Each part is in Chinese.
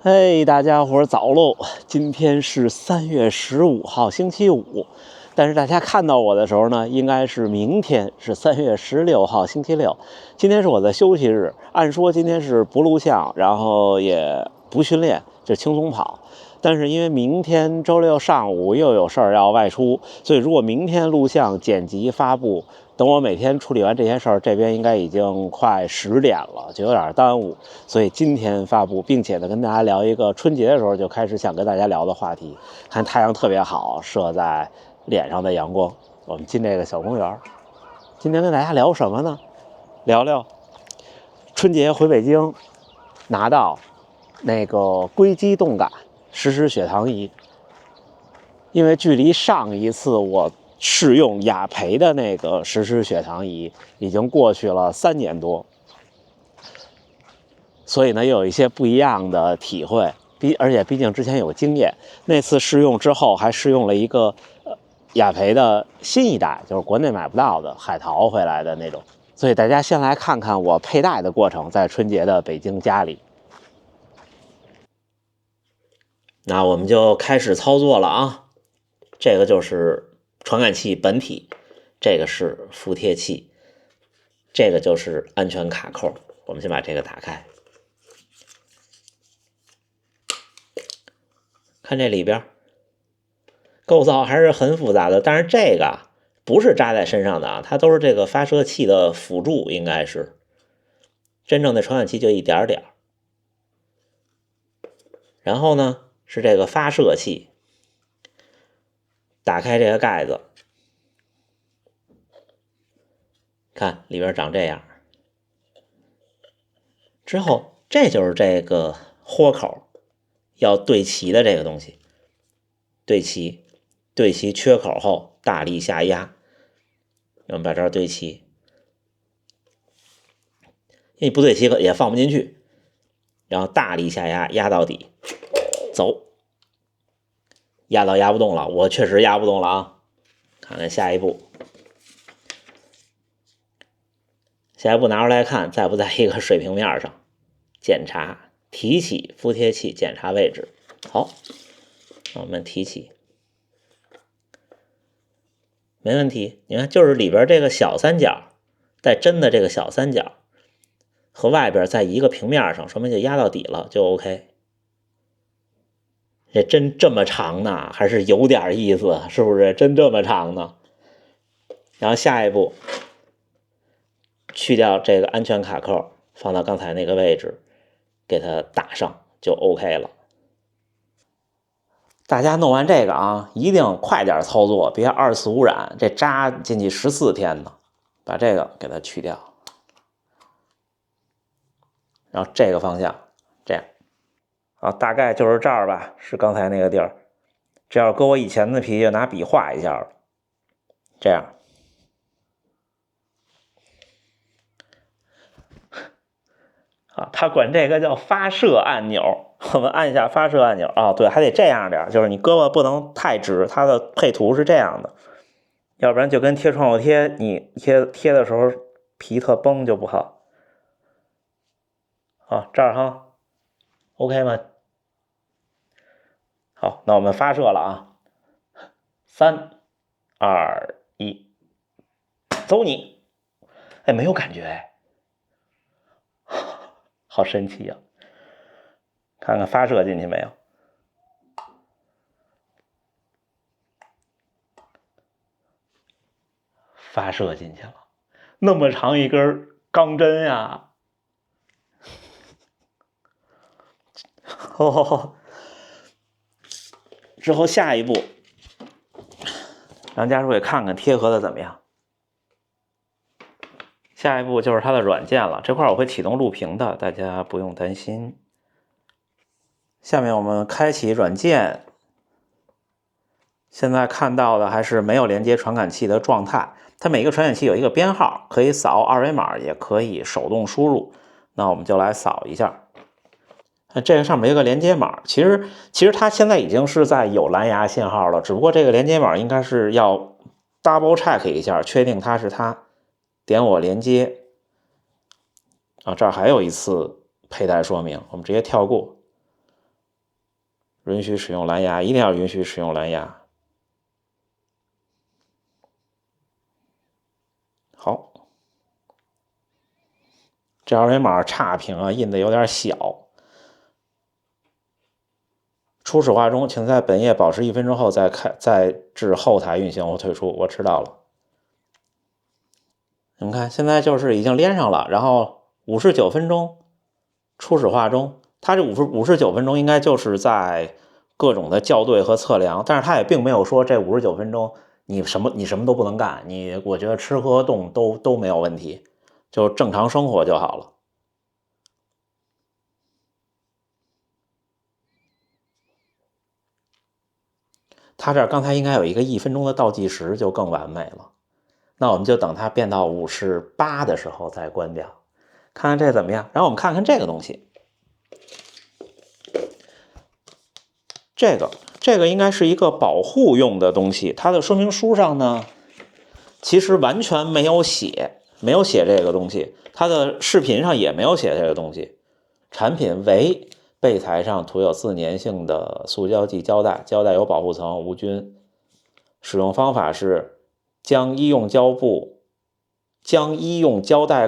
嘿，大家伙儿早喽！今天是3月15号，星期五。但是大家看到我的时候呢，应该是明天是3月16号，星期六。今天是我的休息日，按说今天是不录像，然后也不训练，就轻松跑。但是因为明天周六上午又有事儿要外出，所以如果明天录像、剪辑、发布，等我每天处理完这些事儿，这边应该已经快10点了，就有点耽误。所以今天发布，并且呢跟大家聊一个春节的时候就开始想跟大家聊的话题。看太阳特别好，射在脸上的阳光。我们进这个小公园，今天跟大家聊什么呢？聊聊春节回北京拿到那个硅基动感实时血糖仪。因为距离上一次我试用雅培的那个实时血糖仪已经过去了3年多，所以呢又有一些不一样的体会，而且毕竟之前有经验，那次试用之后还试用了一个雅培的新一代，就是国内买不到的海淘回来的那种。所以大家先来看看我佩戴的过程，在春节的北京家里。那我们就开始操作了啊。这个就是传感器本体，这个是服帖器，这个就是安全卡扣。我们先把这个打开，看这里边构造还是很复杂的，但是这个不是扎在身上的啊，它都是这个发射器的辅助，应该是真正的传感器就一点点。然后呢是这个发射器，打开这个盖子，看里边长这样。之后这就是这个豁口要对齐的这个东西，对齐缺口后大力下压，我们把这儿对齐，因为不对齐也放不进去，然后大力下压，压到底，走，压到压不动了，我确实压不动了啊。看看下一步，下一步拿出来看，在不在一个水平面上，检查提起服帖器，检查位置。好，我们提起，没问题。你看，就是里边这个小三角带针的这个小三角和外边在一个平面上，说明就压到底了，就 OK。这针这么长呢，还是有点意思，是不是？针这么长呢？然后下一步，去掉这个安全卡扣，放到刚才那个位置，给它打上就 OK 了。大家弄完这个啊，一定快点操作，别二次污染。这扎进去14天呢，把这个给它去掉，然后这个方向这样。啊，大概就是这儿吧，是刚才那个地儿。这要搁我以前的脾气，拿笔画一下，这样。啊，他管这个叫发射按钮。我们按一下发射按钮啊，对，还得这样点，就是你胳膊不能太直，它的配图是这样的，要不然就跟贴创口贴，你贴的时候皮特崩就不好。好，这儿哈 ，OK 吗？好，那我们发射了啊，3、2、1，走你！哎，没有感觉哎，好神奇呀！看看发射进去没有？发射进去了，那么长一根钢针呀！哦，之后下一步，让家属给看看贴合的怎么样。下一步就是它的软件了，这块我会启动录屏的，大家不用担心。下面我们开启软件，现在看到的还是没有连接传感器的状态。它每个传感器有一个编号，可以扫二维码，也可以手动输入。那我们就来扫一下。这个上面有一个连接码，其实它现在已经是在有蓝牙信号了，只不过这个连接码应该是要 double check 一下，确定它是它。点我连接啊，这儿还有一次佩戴说明，我们直接跳过。允许使用蓝牙，一定要允许使用蓝牙。好，这二维码差评啊，印的有点小。初始化中，请在本页保持1分钟后再至后台运行或退出。我知道了。你们看，现在就是已经连上了，然后59分钟初始化中，它这59分钟应该就是在各种的校对和测量，但是它也并没有说这59分钟你什么都不能干，我觉得吃喝动都没有问题，就正常生活就好了。它这儿刚才应该有一个1分钟的倒计时，就更完美了。那我们就等它变到58的时候再关掉，看看这怎么样。然后我们看看这个东西，这个应该是一个保护用的东西，它的说明书上呢，其实完全没有写这个东西，它的视频上也没有写这个东西。产品为背材上涂有自粘性的塑胶剂胶带，胶带有保护层，无菌。使用方法是将医用胶带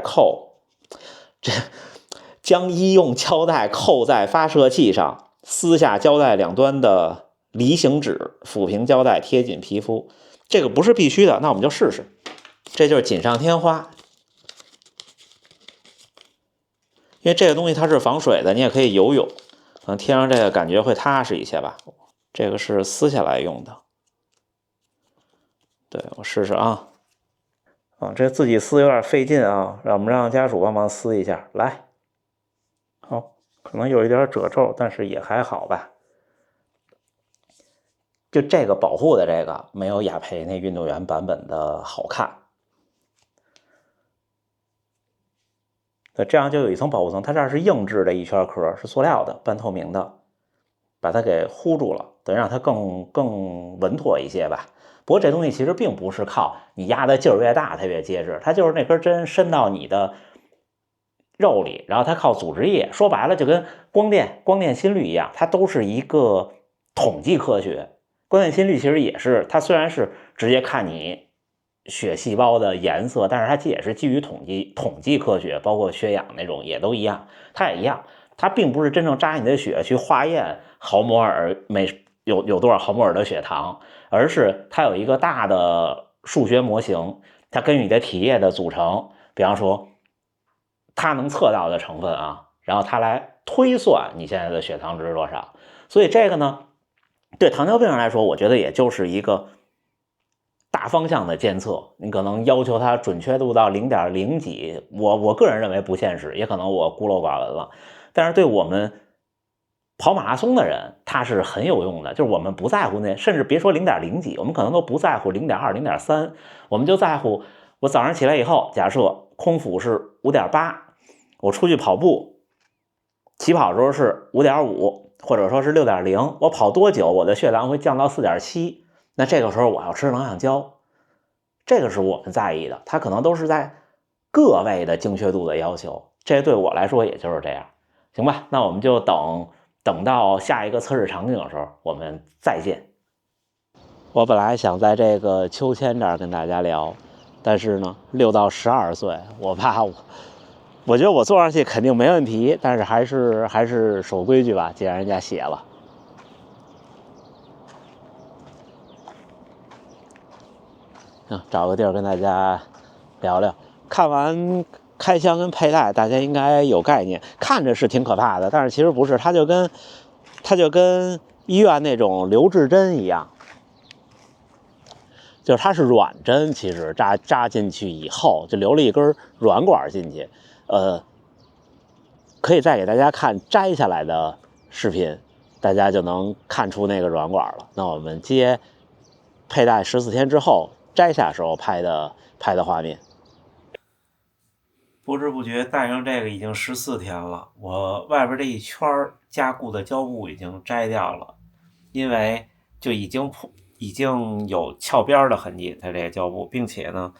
扣在发射器上，撕下胶带两端的离型纸，抚平胶带，贴紧皮肤。这个不是必须的，那我们就试试。这就是锦上添花，因为这个东西它是防水的，你也可以游泳，可能贴上这个感觉会踏实一些吧。这个是撕下来用的，对，我试试啊。这自己撕有点费劲啊，让家属帮忙撕一下，来。好，可能有一点褶皱，但是也还好吧。就这个保护的这个没有雅培那运动员版本的好看。这样就有一层保护层，它这儿是硬质的一圈壳，是塑料的，半透明的，把它给糊住了，等于让它更稳妥一些吧。不过这东西其实并不是靠你压的劲儿越大它越结实，它就是那根针伸到你的肉里，然后它靠组织液，说白了就跟光电心率一样，它都是一个统计科学。光电心率其实也是，它虽然是直接看你血细胞的颜色，但是它也是基于统计科学，包括血氧那种也都一样，它也一样，它并不是真正扎你的血去化验毫摩尔有多少毫摩尔的血糖，而是它有一个大的数学模型，它根据你的体液的组成，比方说它能测到的成分啊，然后它来推算你现在的血糖值是多少。所以这个呢，对糖尿病人来说，我觉得也就是一个大方向的监测，你可能要求它准确度到0.0几，我个人认为不现实，也可能我孤陋寡闻了。但是对我们跑马拉松的人，它是很有用的，就是我们不在乎那，甚至别说0.0几，我们可能都不在乎0.2、0.3，我们就在乎我早上起来以后，假设空腹是5.8，我出去跑步，起跑的时候是5.5，或者说是6.0，我跑多久我的血糖会降到4.7，那这个时候我要吃能量胶，这个是我们在意的，它可能都是在个位的精确度的要求，这对我来说也就是这样，行吧？那我们就等到下一个测试场景的时候，我们再见。我本来想在这个秋千这儿跟大家聊，但是呢，6到12岁，我怕我觉得我坐上去肯定没问题，但是还是守规矩吧，既然人家写了。找个地儿跟大家聊聊。看完开箱跟佩戴，大家应该有概念。看着是挺可怕的，但是其实不是，它就跟医院那种留置针一样，就是它是软针，其实扎进去以后就留了一根软管进去。可以再给大家看摘下来的视频，大家就能看出那个软管了。那我们接佩戴14天之后摘下时候拍的画面。不知不觉戴上这个已经14天了，我外边这一圈加固的胶布已经摘掉了，因为就已经有翘边的痕迹，它这个胶布，并且呢，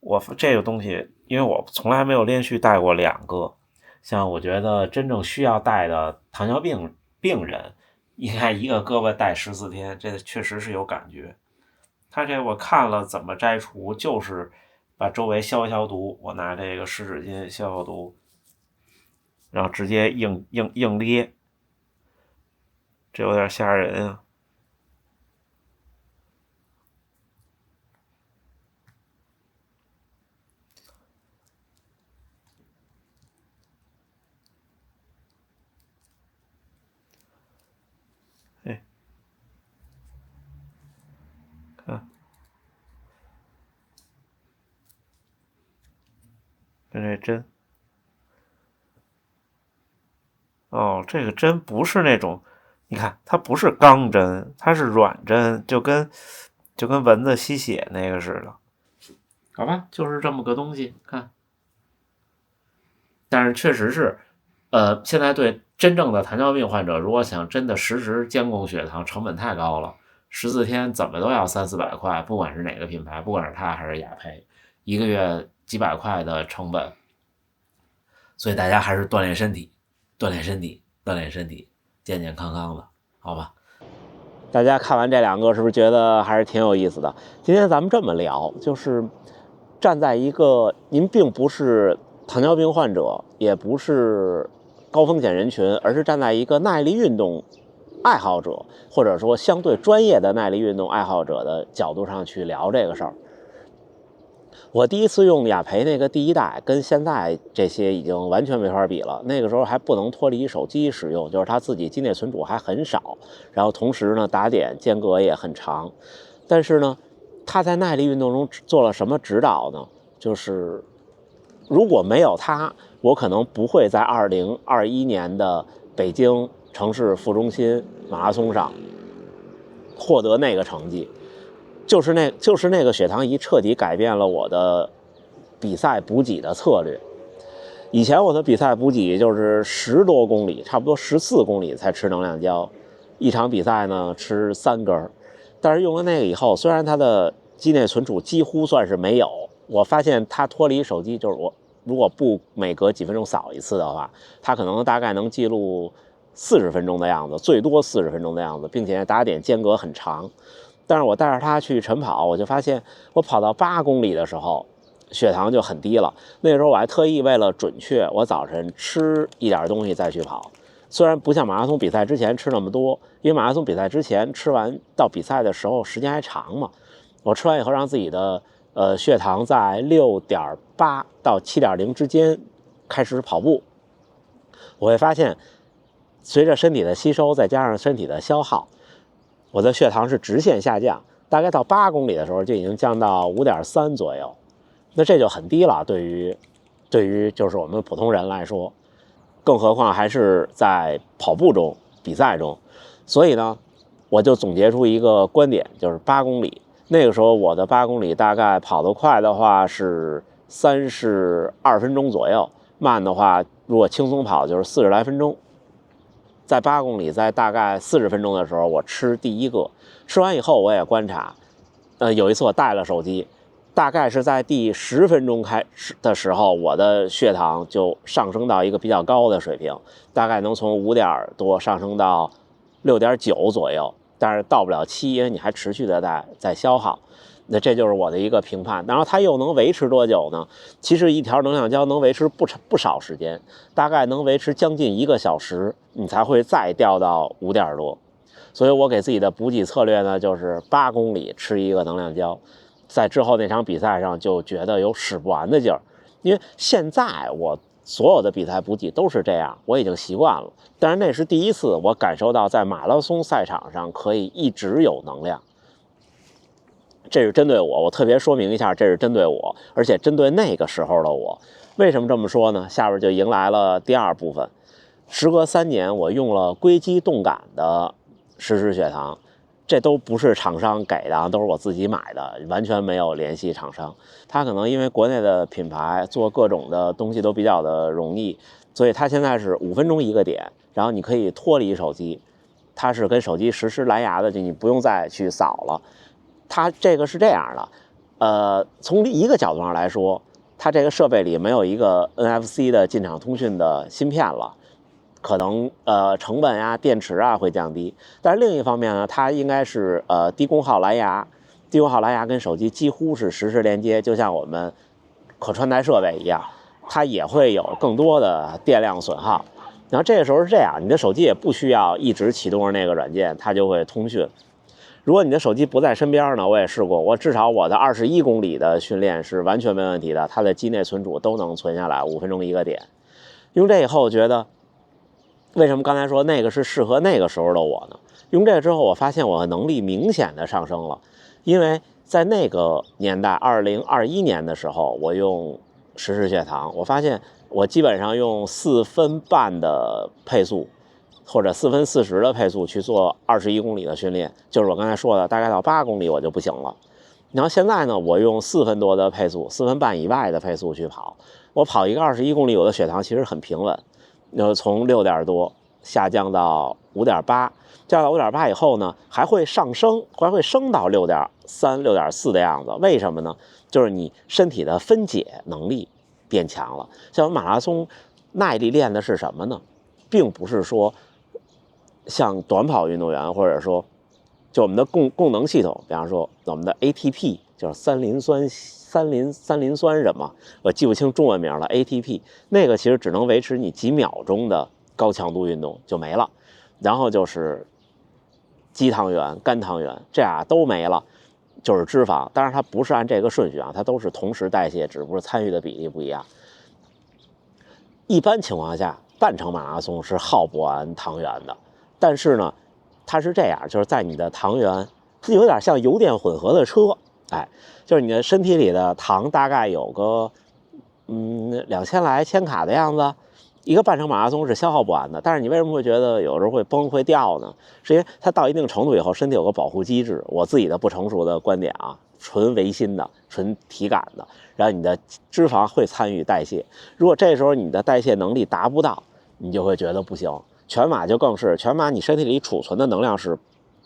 我这个东西，因为我从来没有连续戴过2个，像我觉得真正需要戴的糖尿病人，应该一个胳膊戴14天，这确实是有感觉。它这我看了怎么摘除，就是把周围消毒，我拿这个湿纸巾消毒，然后直接硬捏，这有点吓人啊。哎，看，看这针。哦，这个针不是那种，你看它不是钢针，它是软针，就跟蚊子吸血那个似的。好吧，就是这么个东西，看。但是确实是，现在对真正的糖尿病患者，如果想真的实时监控血糖，成本太高了，14天怎么都要300-400块，不管是哪个品牌，不管是它还是雅培，一个月几百块的成本。所以大家还是锻炼身体，锻炼身体，锻炼身体，健健康康的，好吧？大家看完这两个，是不是觉得还是挺有意思的？今天咱们这么聊，就是站在一个您并不是糖尿病患者，也不是高风险人群，而是站在一个耐力运动爱好者，或者说相对专业的耐力运动爱好者的角度上去聊这个事儿。我第一次用雅培那个第一代，跟现在这些已经完全没法比了。那个时候还不能脱离手机使用，就是它自己机内存储还很少，然后同时呢打点间隔也很长。但是呢，它在耐力运动中做了什么指导呢？就是如果没有它，我可能不会在2021年的北京城市副中心马拉松上获得那个成绩。就是那个血糖仪彻底改变了我的比赛补给的策略。以前我的比赛补给就是10多公里，差不多14公里才吃能量胶，一场比赛呢吃3根。但是用了那个以后，虽然它的机内存储几乎算是没有，我发现它脱离手机，就是我如果不每隔几分钟扫一次的话，它可能大概能记录40分钟的样子，最多40分钟的样子，并且打点间隔很长。但是我带着它去晨跑，我就发现我跑到8公里的时候，血糖就很低了。那时候我还特意为了准确，我早晨吃一点东西再去跑。虽然不像马拉松比赛之前吃那么多，因为马拉松比赛之前吃完到比赛的时候时间还长嘛。我吃完以后让自己的血糖在6.8到7.0之间开始跑步，我会发现随着身体的吸收再加上身体的消耗，我的血糖是直线下降，大概到8公里的时候就已经降到5.3左右，那这就很低了，对于就是我们普通人来说，更何况还是在跑步中比赛中。所以呢，我就总结出一个观点，就是8公里。那个时候我的8公里大概跑得快的话是32分钟左右，慢的话如果轻松跑就是40来分钟。在8公里，在大概40分钟的时候，我吃第一个，吃完以后我也观察，有一次我带了手机，大概是在第10分钟开始的时候，我的血糖就上升到一个比较高的水平，大概能从5点多上升到6.9左右，但是到不了7，因为你还持续的在消耗。那这就是我的一个评判。然后它又能维持多久呢？其实一条能量胶能维持不少时间，大概能维持将近1个小时，你才会再掉到5点多。所以我给自己的补给策略呢，就是8公里吃一个能量胶，在之后那场比赛上就觉得有使不完的劲儿。因为现在我所有的比赛补给都是这样，我已经习惯了。但是那是第一次我感受到在马拉松赛场上可以一直有能量。这是针对我特别说明一下，这是针对我，而且针对那个时候的我。为什么这么说呢？下边就迎来了第二部分。时隔3年，我用了硅基动感的实时血糖，这都不是厂商给的，都是我自己买的，完全没有联系厂商。它可能因为国内的品牌做各种的东西都比较的容易，所以它现在是5分钟一个点，然后你可以脱离手机，它是跟手机实时蓝牙的，就你不用再去扫了。它这个是这样的，从一个角度上来说，它这个设备里没有一个 NFC 的进场通讯的芯片了，可能成本呀、电池啊会降低。但是另一方面呢，它应该是低功耗蓝牙，低功耗蓝牙跟手机几乎是实时连接，就像我们可穿戴设备一样，它也会有更多的电量损耗。然后这个时候是这样，你的手机也不需要一直启动着那个软件，它就会通讯。如果你的手机不在身边呢，我也试过，我至少我的21公里的训练是完全没问题的，它的机内存储都能存下来，5分钟一个点。用这以后，我觉得为什么刚才说那个是适合那个时候的我呢？用这个之后，我发现我的能力明显的上升了，因为在那个年代，2021年的时候，我用实时血糖，我发现我基本上用4分半的配速，或者4分40的配速去做21公里的训练，就是我刚才说的，大概到8公里我就不行了。然后现在呢，我用4分多的配速，4分半以外的配速去跑，我跑一个21公里，我的血糖其实很平稳，从6点多下降到5.8，降到5.8以后呢，还会上升，还会升到6.3、6.4的样子。为什么呢？就是你身体的分解能力变强了。像我们马拉松耐力练的是什么呢？并不是说像短跑运动员，或者说就我们的供能系统，比方说我们的 ATP， 就是三磷酸什么，我记不清中文名了。ATP 那个其实只能维持你几秒钟的高强度运动就没了，然后就是肌糖原、肝糖原，这俩都没了，就是脂肪。当然它不是按这个顺序啊，它都是同时代谢，只不过参与的比例不一样。一般情况下，半程马拉松是耗不完糖原的，但是呢，它是这样，就是在你的糖原，它有点像油电混合的车，哎，就是你的身体里的糖大概有个2000来千卡的样子，一个半程马拉松是消耗不完的。但是你为什么会觉得有时候会崩会掉呢？是因为它到一定程度以后，身体有个保护机制。我自己的不成熟的观点啊，纯唯心的、纯体感的，然后你的脂肪会参与代谢。如果这时候你的代谢能力达不到，你就会觉得不行。全马就更是，全马你身体里储存的能量是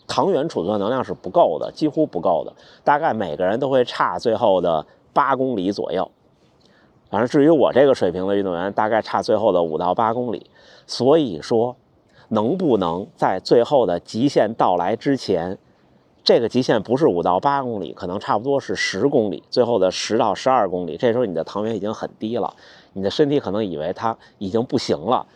糖原储存的能量是不够的，几乎不够的，大概每个人都会差最后的8公里左右。反正至于我这个水平的运动员，大概差最后的5到8公里。所以说，能不能在最后的极限到来之前，这个极限不是5到8公里，可能差不多是10公里，最后的10到12公里，这时候你的糖原已经很低了，你的身体可能以为它已经不行了，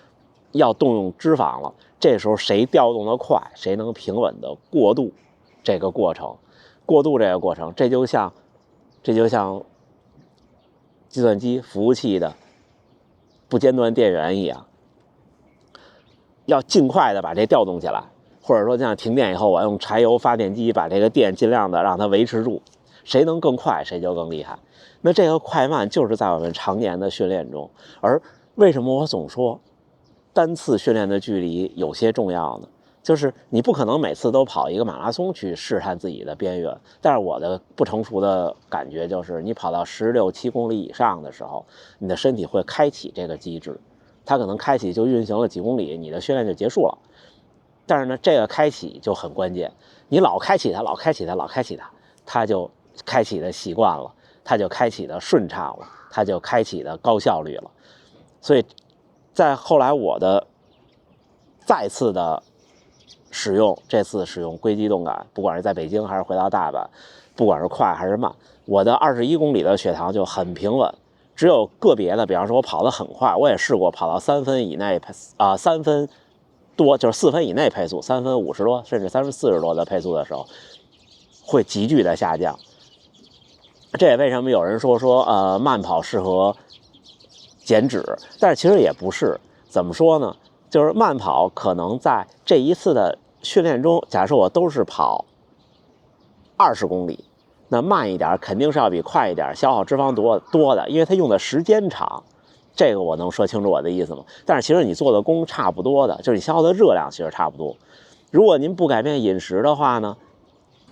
要动用脂肪了。这时候谁调动得快，谁能平稳的过渡这个过程，这就像计算机服务器的不间断电源一样，要尽快的把这调动起来，或者说像停电以后，我用柴油发电机把这个电尽量的让它维持住，谁能更快谁就更厉害。那这个快慢就是在我们常年的训练中。而为什么我总说单次训练的距离有些重要呢？就是你不可能每次都跑一个马拉松去试探自己的边缘，但是我的不成熟的感觉就是，你跑到16、7公里以上的时候，你的身体会开启这个机制，它可能开启就运行了几公里，你的训练就结束了。但是呢，这个开启就很关键，你老开启它，它就开启的习惯了，它就开启的顺畅了，它就开启的高效率了。所以在后来我的再次的这次使用硅基动感，不管是在北京还是回到大阪，不管是快还是慢，我的21公里的血糖就很平稳。只有个别的，比方说我跑得很快，我也试过跑到3分以内3分多，就是4分以内配速，3分50多甚至3分40多的配速的时候，会急剧的下降。这也为什么有人说慢跑适合减脂，但是其实也不是。怎么说呢？就是慢跑可能在这一次的训练中，假设我都是跑20公里，那慢一点肯定是要比快一点消耗脂肪多的，因为它用的时间长。这个我能说清楚我的意思吗？但是其实你做的功差不多的，就是你消耗的热量其实差不多。如果您不改变饮食的话呢，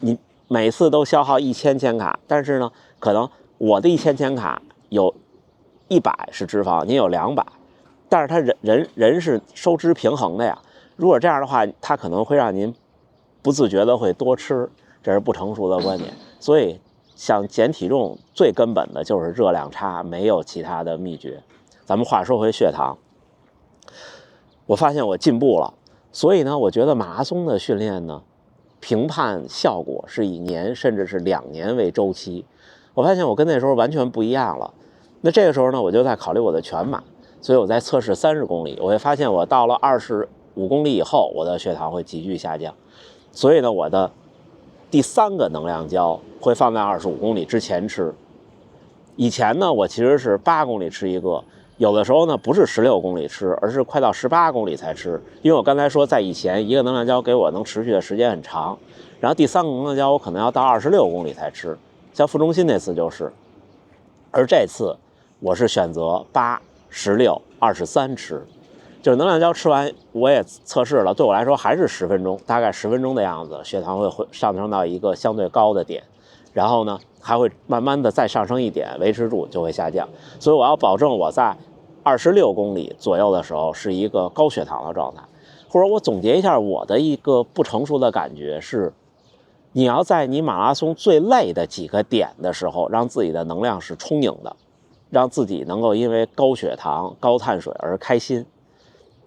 你每次都消耗1000千卡，但是呢，可能我的1000千卡有100是脂肪，您有200，但是它人是收支平衡的呀。如果这样的话，它可能会让您不自觉的会多吃，这是不成熟的观点。所以想减体重最根本的就是热量差，没有其他的秘诀。咱们话说回血糖，我发现我进步了。所以呢，我觉得马拉松的训练呢，评判效果是以年甚至是2年为周期。我发现我跟那时候完全不一样了。那这个时候呢，我就在考虑我的全马，所以我在测试30公里，我会发现我到了25公里以后，我的血糖会急剧下降。所以呢，我的第3个能量胶会放在25公里之前吃。以前呢，我其实是8公里吃一个，有的时候呢不是16公里吃，而是快到18公里才吃。因为我刚才说，在以前一个能量胶给我能持续的时间很长，然后第3个能量胶我可能要到26公里才吃，像负中心那次就是。而这次我是选择8、16、23吃，就是能量胶吃完我也测试了，对我来说还是10分钟，大概10分钟的样子，血糖会上升到一个相对高的点，然后呢还会慢慢的再上升一点，维持住就会下降。所以我要保证我在26公里左右的时候是一个高血糖的状态。或者我总结一下我的一个不成熟的感觉是，你要在你马拉松最累的几个点的时候，让自己的能量是充盈的，让自己能够因为高血糖、高碳水而开心。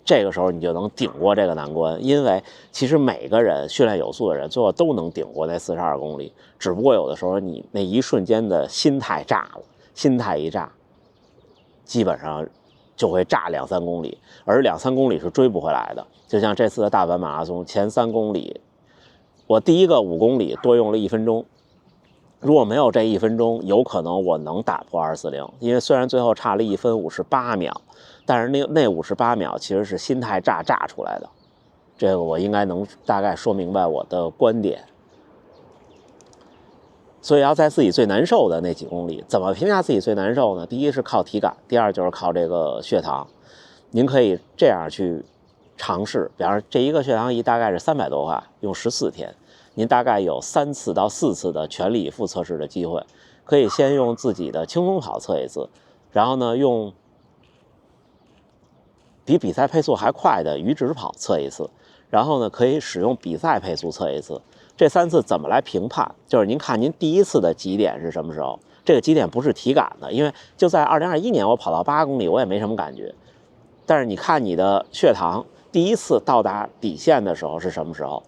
这个时候你就能顶过这个难关。因为其实每个人训练有素的人最后都能顶过那42公里，只不过有的时候你那一瞬间的心态炸了，心态一炸，基本上就会炸2、3公里，而2、3公里是追不回来的。就像这次的大阪马拉松前3公里，我第一个5公里多用了1分钟，如果没有这1分钟，有可能我能打破240，因为虽然最后差了1分58秒，但是那58秒其实是心态炸出来的。这个我应该能大概说明白我的观点。所以要在自己最难受的那几公里，怎么评价自己最难受呢？第一是靠体感，第二就是靠这个血糖。您可以这样去尝试，比方说这一个血糖仪大概是300多块，用14天，您大概有3次到4次的全力以赴测试的机会。可以先用自己的轻松跑测一次，然后呢用比比赛配速还快的阈值跑测一次，然后呢可以使用比赛配速测一次。这3次怎么来评判？就是您看您第一次的极点是什么时候？这个极点不是体感的，因为就在2021年我跑到8公里我也没什么感觉。但是你看你的血糖第一次到达底线的时候是什么时候？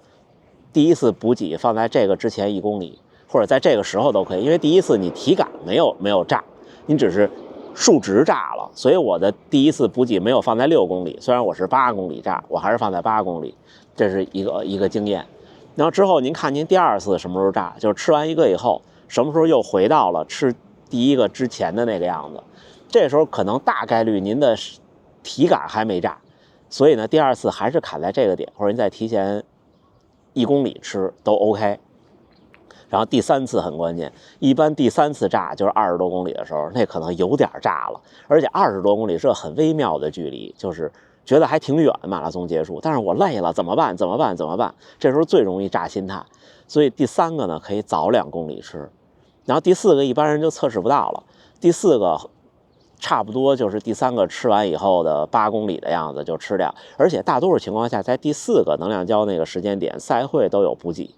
第一次补给放在这个之前1公里，或者在这个时候都可以，因为第一次你体感没有炸，你只是数值炸了，所以我的第一次补给没有放在6公里，虽然我是8公里炸，我还是放在8公里，这是一个经验。然后之后您看您第2次什么时候炸，就是吃完一个以后，什么时候又回到了吃第一个之前的那个样子，这时候可能大概率您的体感还没炸，所以呢第2次还是卡在这个点，或者您再提前1公里吃都 OK。然后第3次很关键，一般第3次炸就是20多公里的时候，那可能有点炸了，而且20多公里是个很微妙的距离，就是觉得还挺远，马拉松结束，但是我累了，怎么办？这时候最容易炸心态。所以第3个呢可以早2公里吃，然后第4个一般人就测试不到了，第4个差不多就是第3个吃完以后的8公里的样子就吃掉，而且大多数情况下在第4个能量胶那个时间点赛会都有补给，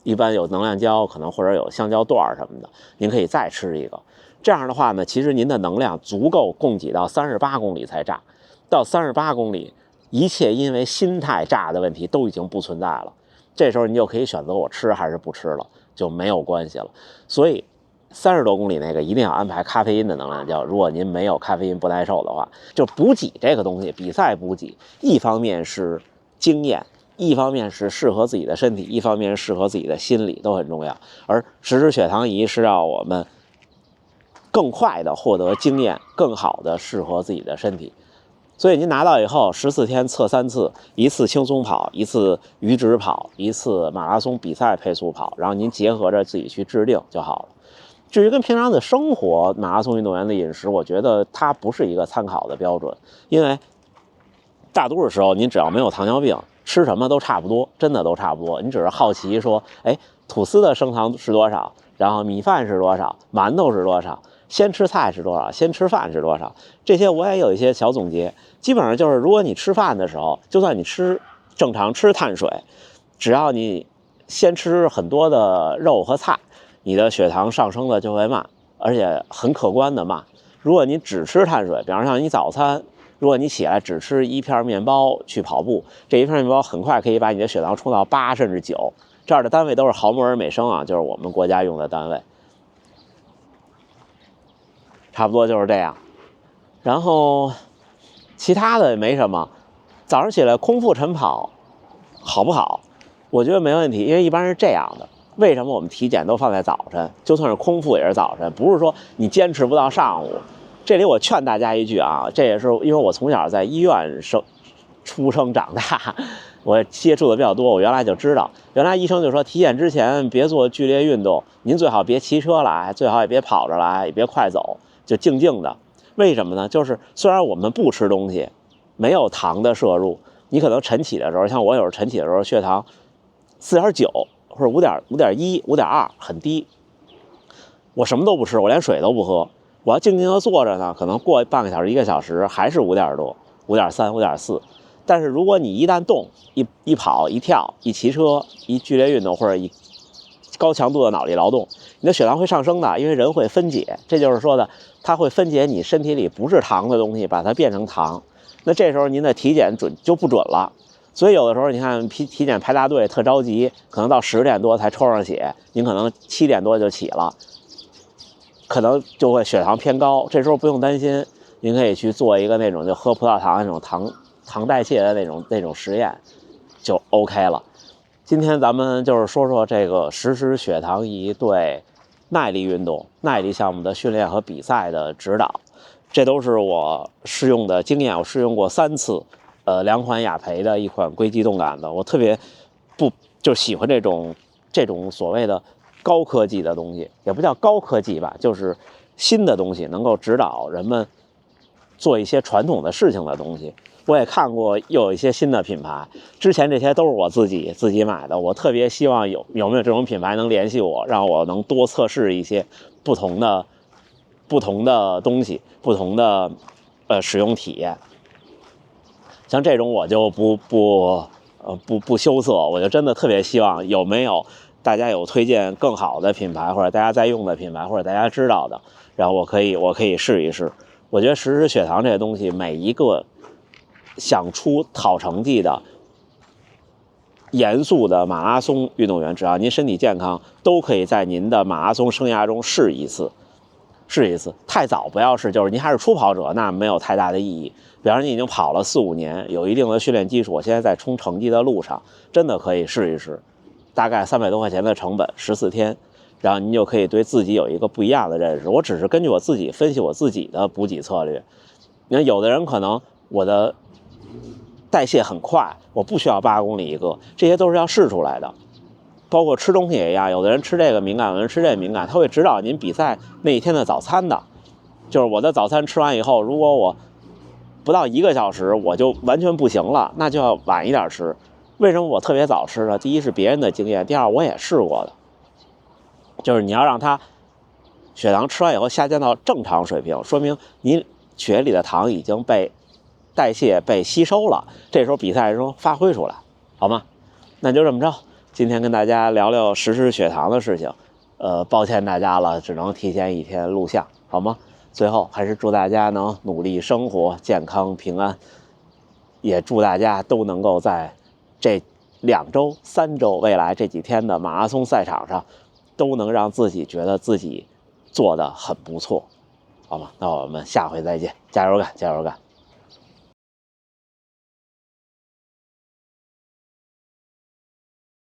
一般有能量胶，可能或者有香蕉段什么的，您可以再吃一个。这样的话呢，其实您的能量足够供给到38公里才炸。到38公里，一切因为心态炸的问题都已经不存在了。这时候你就可以选择我吃还是不吃了，就没有关系了。所以30多公里那个一定要安排咖啡因的能量胶，如果您没有咖啡因不耐受的话，就补给这个东西，比赛补给，一方面是经验，一方面是适合自己的身体，一方面是适合自己的心理，都很重要。而实时血糖仪是让我们更快的获得经验，更好的适合自己的身体。所以您拿到以后，14天测3次，一次轻松跑，一次阈值跑，一次马拉松比赛配速跑，然后您结合着自己去制定就好了。至于跟平常的生活，马拉松运动员的饮食，我觉得它不是一个参考的标准，因为大多数时候您只要没有糖尿病，吃什么都差不多，真的都差不多。你只是好奇说，哎，吐司的升糖是多少？然后米饭是多少？馒头是多少？先吃菜是多少？先吃饭是多少？这些我也有一些小总结。基本上就是，如果你吃饭的时候，就算你正常吃碳水，只要你先吃很多的肉和菜，你的血糖上升的就会慢，而且很可观的慢。如果你只吃碳水，比方像你早餐如果你起来只吃一片面包去跑步，这一片面包很快可以把你的血糖冲到8甚至9，这样的单位都是毫摩尔每升啊，就是我们国家用的单位。差不多就是这样。然后其他的也没什么。早上起来空腹晨跑好不好？我觉得没问题，因为一般是这样的。为什么我们体检都放在早晨？就算是空腹也是早晨，不是说你坚持不到上午。这里我劝大家一句啊，这也是因为我从小在医院出生长大，我接触的比较多，我原来就知道，原来医生就说体检之前别做剧烈运动，您最好别骑车来，最好也别跑着来，也别快走，就静静的。为什么呢？就是虽然我们不吃东西，没有糖的摄入，你可能晨起的时候，像我有时候晨起的时候血糖4.9或者5.1、5.2很低，我什么都不吃，我连水都不喝，我要静静的坐着呢，可能过半个小时、1个小时还是5点多、5.3、5.4。但是如果你一旦动，一跑、一跳、一骑车、一剧烈运动或者一高强度的脑力劳动，你的血糖会上升的，因为人会分解，这就是说的，它会分解你身体里不是糖的东西，把它变成糖。那这时候您的体检就不准了。所以有的时候你看体检排大队特着急，可能到10点多才抽上血，您可能7点多就起了，可能就会血糖偏高。这时候不用担心，您可以去做一个那种就喝葡萄糖那种糖代谢的那种实验，就 OK 了。今天咱们就是说说这个实时血糖仪对耐力运动、耐力项目的训练和比赛的指导，这都是我试用的经验。我试用过3次，2款雅培的，1款硅基动感的。我特别就喜欢这种所谓的高科技的东西，也不叫高科技吧，就是新的东西，能够指导人们做一些传统的事情的东西。我也看过又有一些新的品牌，之前这些都是我自己买的。我特别希望有没有这种品牌能联系我，让我能多测试一些不同的东西，不同的使用体验。像这种我就不羞涩，我就真的特别希望有没有大家有推荐更好的品牌，或者大家在用的品牌，或者大家知道的，然后我可以试一试。我觉得实时血糖这些东西，每一个想讨成绩的严肃的马拉松运动员，只要您身体健康，都可以在您的马拉松生涯中试一次。太早不要试，就是您还是初跑者，那没有太大的意义。比方说你已经跑了4、5年，有一定的训练基础，我现在在冲成绩的路上，真的可以试一试。大概300多块钱的成本，14天，然后您就可以对自己有一个不一样的认识。我只是根据我自己分析我自己的补给策略。你看，有的人可能我的代谢很快，我不需要8公里一个，这些都是要试出来的。包括吃东西也一样，有的人吃这个敏感，有的人吃这个敏感，他会指导您比赛那一天的早餐的。就是我的早餐吃完以后，如果我不到1个小时我就完全不行了，那就要晚一点吃。为什么我特别早吃呢？第一是别人的经验，第二我也试过的。就是你要让他血糖吃完以后下降到正常水平，说明你血里的糖已经被代谢被吸收了，这时候比赛中发挥出来，好吗？那就这么着，今天跟大家聊聊实时血糖的事情。抱歉大家了，只能提前1天录像，好吗？最后还是祝大家能努力生活，健康平安，也祝大家都能够在这2周、3周未来这几天的马拉松赛场上，都能让自己觉得自己做得很不错，好吗？那我们下回再见，加油干，加油干！